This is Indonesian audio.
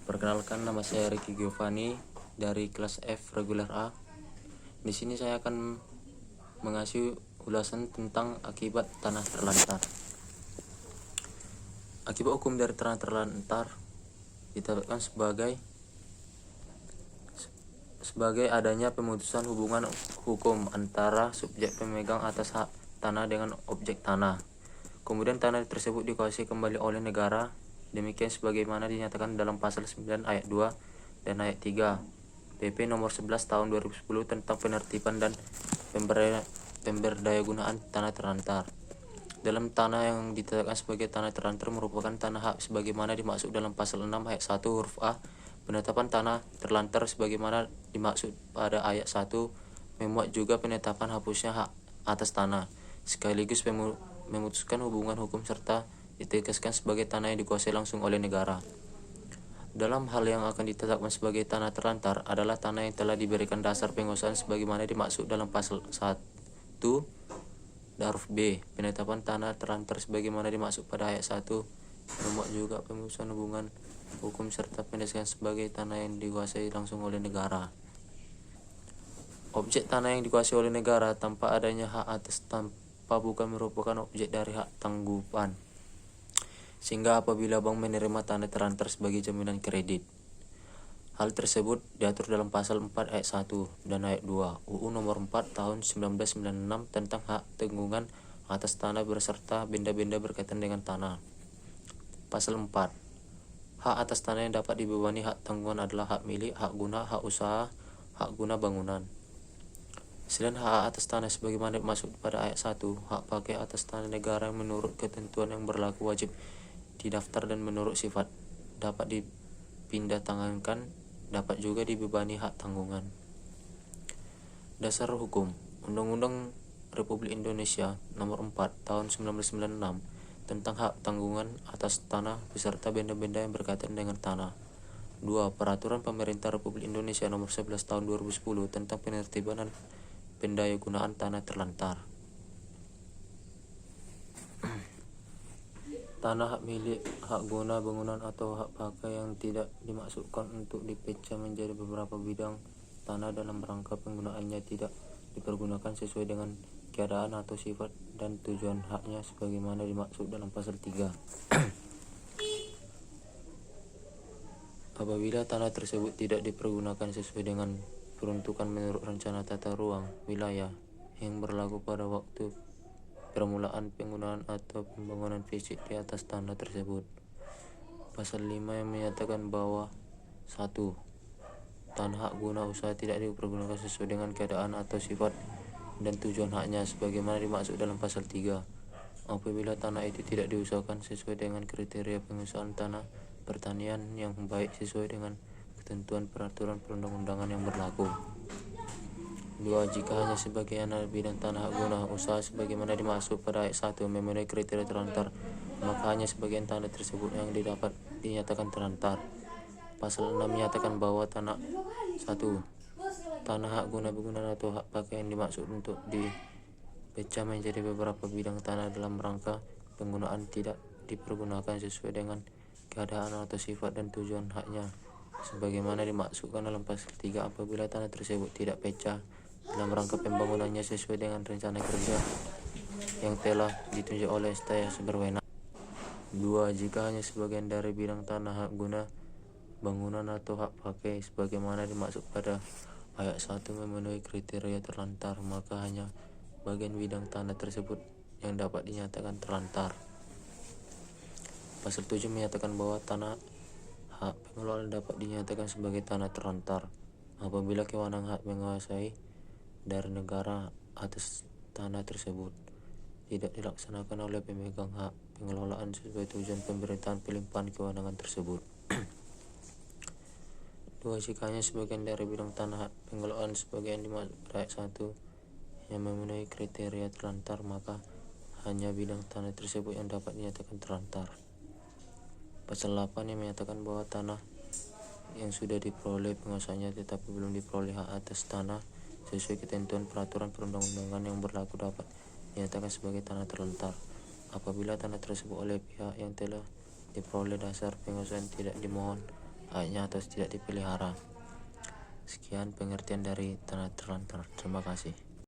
Perkenalkan, nama saya Ricky Giovanni dari kelas F reguler A. Di sini saya akan mengasih ulasan tentang akibat tanah terlantar. Akibat hukum dari tanah terlantar ditetapkan sebagai adanya pemutusan hubungan hukum antara subjek pemegang atas hak tanah dengan objek tanah. Kemudian tanah tersebut dikuasai kembali oleh negara, demikian sebagaimana dinyatakan dalam pasal 9 ayat 2 dan ayat 3 PP nomor 11 tahun 2010 tentang penertiban dan pemberdayagunaan tanah terlantar. Dalam tanah yang ditetapkan sebagai tanah terlantar merupakan tanah hak sebagaimana dimaksud dalam pasal 6 ayat 1 huruf A. Penetapan tanah terlantar sebagaimana dimaksud pada ayat 1 memuat juga penetapan hapusnya hak atas tanah, sekaligus memutuskan hubungan hukum serta ditegaskan sebagai tanah yang dikuasai langsung oleh negara. Dalam hal yang akan ditetapkan sebagai tanah terlantar adalah tanah yang telah diberikan dasar penguasaan sebagaimana dimaksud dalam pasal 1 huruf B. Penetapan tanah terlantar sebagaimana dimaksud pada ayat 1 memuat juga pemutusan hubungan hukum serta pendesakan sebagai tanah yang dikuasai langsung oleh negara. Objek tanah yang dikuasai oleh negara tanpa adanya hak atas tanpa bukan merupakan objek dari hak tanggupan. Sehingga apabila bank menerima tanah terlantar sebagai jaminan kredit, hal tersebut diatur dalam pasal 4 ayat 1 dan ayat 2 UU nomor 4 tahun 1996 tentang hak tanggungan atas tanah beserta benda-benda berkaitan dengan tanah. Pasal 4. Hak atas tanah yang dapat dibebani hak tanggungan adalah hak milik, hak guna, hak usaha, hak guna bangunan. Selain hak atas tanah sebagaimana dimaksud pada ayat 1, hak pakai atas tanah negara yang menurut ketentuan yang berlaku wajib didaftar dan menurut sifat dapat dipindah tangankan, dapat juga dibebani hak tanggungan. Dasar hukum Undang-Undang Republik Indonesia Nomor 4 Tahun 1996 tentang hak tanggungan atas tanah beserta benda-benda yang berkaitan dengan tanah. 2. Peraturan Pemerintah Republik Indonesia Nomor 11 Tahun 2010 tentang penertiban dan pendayagunaan tanah terlantar. Tanah hak milik, hak guna bangunan atau hak pakai yang tidak dimaksudkan untuk dipecah menjadi beberapa bidang tanah dalam rangka penggunaannya tidak dipergunakan sesuai dengan keadaan atau sifat dan tujuan haknya sebagaimana dimaksud dalam pasal 3. Apabila tanah tersebut tidak dipergunakan sesuai dengan peruntukan menurut rencana tata ruang wilayah yang berlaku pada waktu permulaan penggunaan atau pembangunan fisik di atas tanah tersebut. Pasal 5 yang menyatakan bahwa 1. Tanah hak guna usaha tidak dipergunakan sesuai dengan keadaan atau sifat dan tujuan haknya sebagaimana dimaksud dalam pasal 3. Apabila tanah itu tidak diusahakan sesuai dengan kriteria pengusahaan tanah pertanian yang baik sesuai dengan ketentuan peraturan perundang-undangan yang berlaku. 2. Jika hanya sebagian bidang tanah hak guna usaha sebagaimana dimaksud pada ayat 1 memenuhi kriteria terlantar, maka hanya sebagian tanah tersebut yang dapat dinyatakan terlantar. Pasal 6 menyatakan bahwa tanah 1. Tanah hak guna bangunan atau hak pakai yang dimaksud untuk dipecah menjadi beberapa bidang tanah dalam rangka penggunaan tidak dipergunakan sesuai dengan keadaan atau sifat dan tujuan haknya sebagaimana dimaksudkan dalam pasal 3 apabila tanah tersebut tidak pecah dalam rangka pembangunannya sesuai dengan rencana kerja yang telah ditunjuk oleh instansi berwenang. 2. Jika hanya sebagian dari bidang tanah hak guna bangunan atau hak pakai sebagaimana dimaksud pada ayat 1 memenuhi kriteria terlantar, maka hanya bagian bidang tanah tersebut yang dapat dinyatakan terlantar. Pasal 7 menyatakan bahwa tanah hak pengelolaan dapat dinyatakan sebagai tanah terlantar apabila kewenangan hak menguasai dari negara atas tanah tersebut tidak dilaksanakan oleh pemegang hak pengelolaan sesuai tujuan pemerintahan pelimpahan kewenangan tersebut. 2. Jika hanya sebagian dari bidang tanah hak pengelolaan sebagian dimaksud pada ayat 1 yang memenuhi kriteria terlantar, maka hanya bidang tanah tersebut yang dapat dinyatakan terlantar. Pasal 8 yang menyatakan bahwa tanah yang sudah diperoleh penguasanya tetapi belum diperoleh hak atas tanah sesuai ketentuan peraturan perundang-undangan yang berlaku dapat dinyatakan sebagai tanah terlantar apabila tanah tersebut oleh pihak yang telah diperoleh dasar penguasaan tidak dimohon haknya atau tidak dipelihara. Sekian pengertian dari tanah terlantar. Terima kasih.